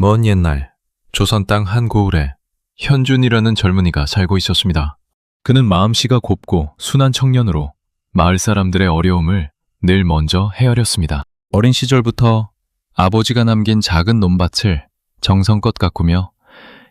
먼 옛날 조선 땅 한 고을에 현준이라는 젊은이가 살고 있었습니다. 그는 마음씨가 곱고 순한 청년으로 마을 사람들의 어려움을 늘 먼저 헤아렸습니다. 어린 시절부터 아버지가 남긴 작은 논밭을 정성껏 가꾸며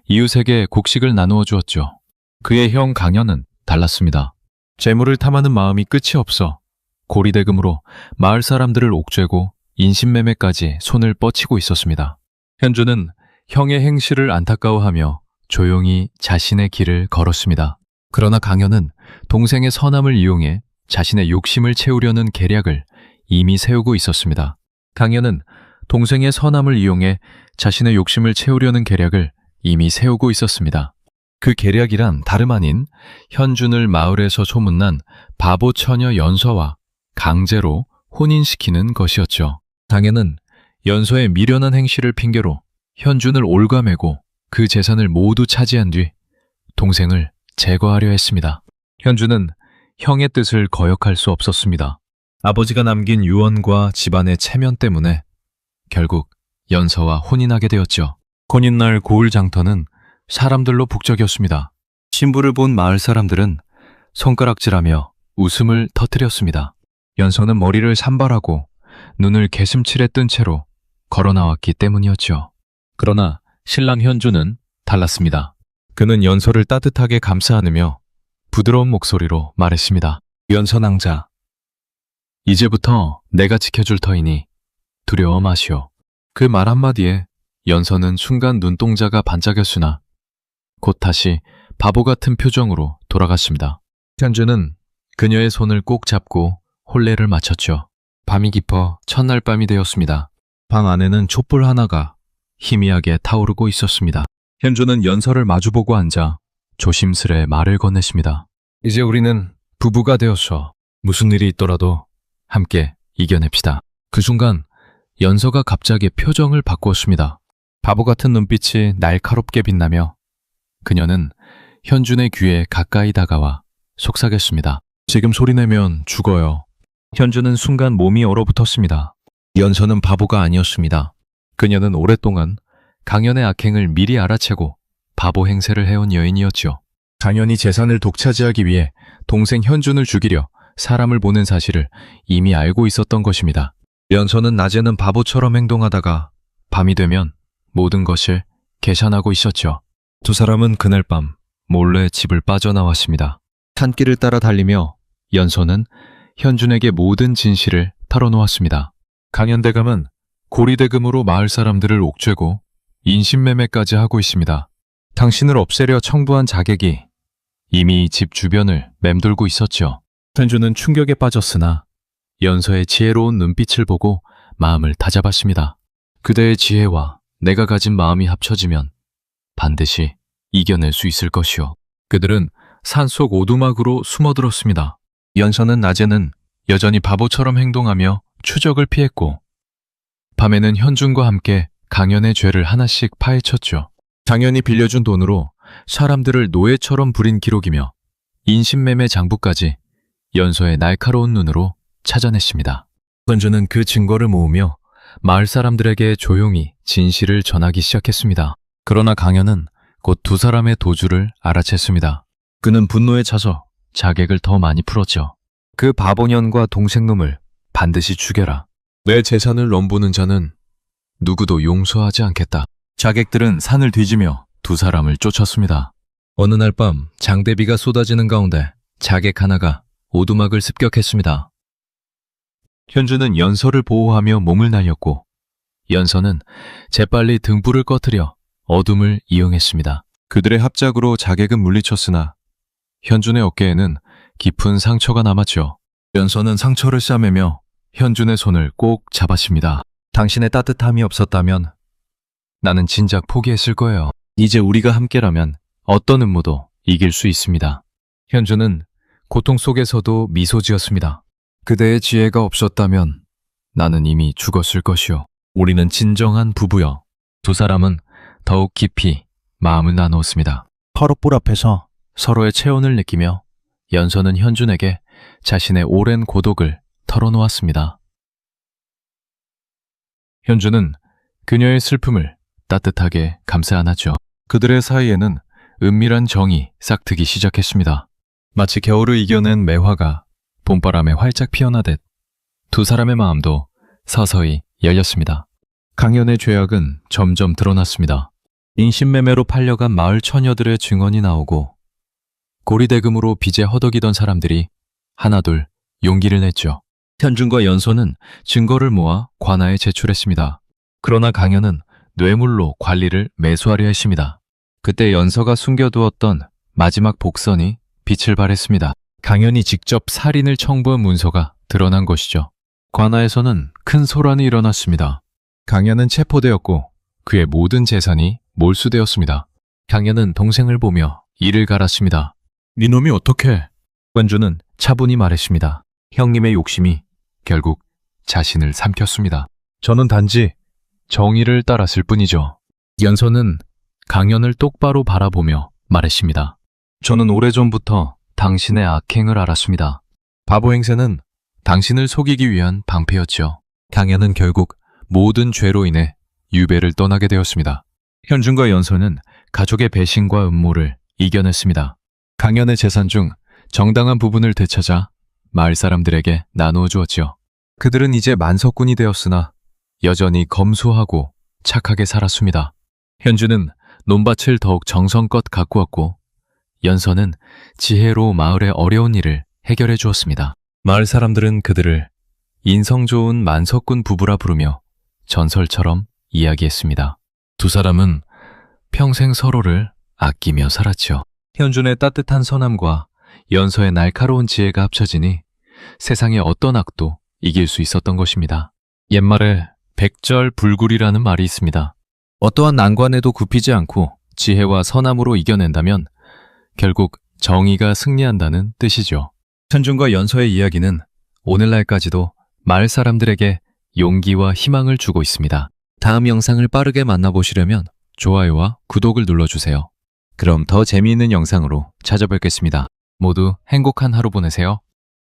이웃에게 곡식을 나누어 주었죠. 그의 형 강현은 달랐습니다. 재물을 탐하는 마음이 끝이 없어 고리대금으로 마을 사람들을 옥죄고 인신매매까지 손을 뻗치고 있었습니다. 현주는 형의 행실을 안타까워하며 조용히 자신의 길을 걸었습니다. 그러나 강현은 동생의 선함을 이용해 자신의 욕심을 채우려는 계략을 이미 세우고 있었습니다. 강현은 동생의 선함을 이용해 자신의 욕심을 채우려는 계략을 이미 세우고 있었습니다. 그 계략이란 다름 아닌 현준을 마을에서 소문난 바보 처녀 연서와 강제로 혼인시키는 것이었죠. 강현은 연서의 미련한 행실을 핑계로 현준을 옭아매고 그 재산을 모두 차지한 뒤 동생을 제거하려 했습니다. 현준은 형의 뜻을 거역할 수 없었습니다. 아버지가 남긴 유언과 집안의 체면 때문에 결국 연서와 혼인하게 되었죠. 혼인날 고을 장터는 사람들로 북적였습니다. 신부를 본 마을 사람들은 손가락질하며 웃음을 터뜨렸습니다. 연서는 머리를 산발하고 눈을 개슴칠에 뜬 채로 걸어 나왔기 때문이었죠. 그러나 신랑 현주는 달랐습니다. 그는 연서를 따뜻하게 감싸 안으며 부드러운 목소리로 말했습니다. 연서 낭자, 이제부터 내가 지켜줄 터이니 두려워 마시오. 그 말 한마디에 연서는 순간 눈동자가 반짝였으나 곧 다시 바보 같은 표정으로 돌아갔습니다. 현주는 그녀의 손을 꼭 잡고 혼례를 마쳤죠. 밤이 깊어 첫날 밤이 되었습니다. 방 안에는 촛불 하나가 희미하게 타오르고 있었습니다. 현주는 연서를 마주보고 앉아 조심스레 말을 건넸습니다. 이제 우리는 부부가 되었어. 무슨 일이 있더라도 함께 이겨냅시다. 그 순간 연서가 갑자기 표정을 바꾸었습니다. 바보 같은 눈빛이 날카롭게 빛나며 그녀는 현준의 귀에 가까이 다가와 속삭였습니다. 지금 소리내면 죽어요. 현준은 순간 몸이 얼어붙었습니다. 연서는 바보가 아니었습니다. 그녀는 오랫동안 강현의 악행을 미리 알아채고 바보 행세를 해온 여인이었죠. 강현이 재산을 독차지하기 위해 동생 현준을 죽이려 사람을 보낸 사실을 이미 알고 있었던 것입니다. 연서는 낮에는 바보처럼 행동하다가 밤이 되면 모든 것을 계산하고 있었죠. 두 사람은 그날 밤 몰래 집을 빠져나왔습니다. 산길을 따라 달리며 연서는 현준에게 모든 진실을 털어놓았습니다. 강현대감은 고리대금으로 마을 사람들을 옥죄고 인신매매까지 하고 있습니다. 당신을 없애려 청부한 자객이 이미 집 주변을 맴돌고 있었죠. 현준은 충격에 빠졌으나 연서의 지혜로운 눈빛을 보고 마음을 다잡았습니다. 그대의 지혜와 내가 가진 마음이 합쳐지면 반드시 이겨낼 수 있을 것이오. 그들은 산속 오두막으로 숨어들었습니다. 연서는 낮에는 여전히 바보처럼 행동하며 추적을 피했고 밤에는 현준과 함께 강현의 죄를 하나씩 파헤쳤죠. 강현이 빌려준 돈으로 사람들을 노예처럼 부린 기록이며 인신매매 장부까지 연서의 날카로운 눈으로 찾아냈습니다. 현준은 그 증거를 모으며 마을 사람들에게 조용히 진실을 전하기 시작했습니다. 그러나 강현은 곧 두 사람의 도주를 알아챘습니다. 그는 분노에 차서 자객을 더 많이 풀었죠. 그 바보년과 동생놈을 반드시 죽여라. 내 재산을 넘보는 자는 누구도 용서하지 않겠다. 자객들은 산을 뒤지며 두 사람을 쫓았습니다. 어느 날 밤 장대비가 쏟아지는 가운데 자객 하나가 오두막을 습격했습니다. 현주는 연서를 보호하며 몸을 날렸고 연서는 재빨리 등불을 꺼트려 어둠을 이용했습니다. 그들의 합작으로 자객은 물리쳤으나 현준의 어깨에는 깊은 상처가 남았죠. 연서는 상처를 싸매며 현준의 손을 꼭 잡았습니다. 당신의 따뜻함이 없었다면 나는 진작 포기했을 거예요. 이제 우리가 함께라면 어떤 음모도 이길 수 있습니다. 현준은 고통 속에서도 미소 지었습니다. 그대의 지혜가 없었다면 나는 이미 죽었을 것이오. 우리는 진정한 부부여. 두 사람은 더욱 깊이 마음을 나누었습니다. 터럭불 앞에서 서로의 체온을 느끼며 연서는 현준에게 자신의 오랜 고독을 털어놓았습니다. 현준은 그녀의 슬픔을 따뜻하게 감싸 안았죠. 그들의 사이에는 은밀한 정이 싹트기 시작했습니다. 마치 겨울을 이겨낸 매화가 봄바람에 활짝 피어나듯 두 사람의 마음도 서서히 열렸습니다. 강연의 죄악은 점점 드러났습니다. 인신매매로 팔려간 마을 처녀들의 증언이 나오고 고리대금으로 빚에 허덕이던 사람들이 하나둘 용기를 냈죠. 현준과 연소는 증거를 모아 관아에 제출했습니다. 그러나 강연은 뇌물로 관리를 매수하려 했습니다. 그때 연서가 숨겨두었던 마지막 복선이 빛을 발했습니다. 강연이 직접 살인을 청부한 문서가 드러난 것이죠. 관아에서는 큰 소란이 일어났습니다. 강연은 체포되었고 그의 모든 재산이 몰수되었습니다. 강연은 동생을 보며 이를 갈았습니다. 니놈이 어떻게? 관주는 차분히 말했습니다. 형님의 욕심이 결국 자신을 삼켰습니다. 저는 단지 정의를 따랐을 뿐이죠. 연서는 강연을 똑바로 바라보며 말했습니다. 저는 오래전부터 당신의 악행을 알았습니다. 바보 행세는 당신을 속이기 위한 방패였죠. 강연은 결국 모든 죄로 인해 유배를 떠나게 되었습니다. 현준과 연서는 가족의 배신과 음모를 이겨냈습니다. 강연의 재산 중 정당한 부분을 되찾아 마을 사람들에게 나누어 주었지요. 그들은 이제 만석군이 되었으나 여전히 검소하고 착하게 살았습니다. 현주는 논밭을 더욱 정성껏 가꾸었고 연서는 지혜로 마을의 어려운 일을 해결해 주었습니다. 마을 사람들은 그들을 인성 좋은 만석군 부부라 부르며 전설처럼 이야기했습니다. 두 사람은 평생 서로를 아끼며 살았죠. 현준의 따뜻한 선함과 연서의 날카로운 지혜가 합쳐지니 세상의 어떤 악도 이길 수 있었던 것입니다. 옛말에 백절불굴이라는 말이 있습니다. 어떠한 난관에도 굽히지 않고 지혜와 선함으로 이겨낸다면 결국 정의가 승리한다는 뜻이죠. 현준과 연서의 이야기는 오늘날까지도 마을 사람들에게 용기와 희망을 주고 있습니다. 다음 영상을 빠르게 만나보시려면 좋아요와 구독을 눌러주세요. 그럼 더 재미있는 영상으로 찾아뵙겠습니다. 모두 행복한 하루 보내세요.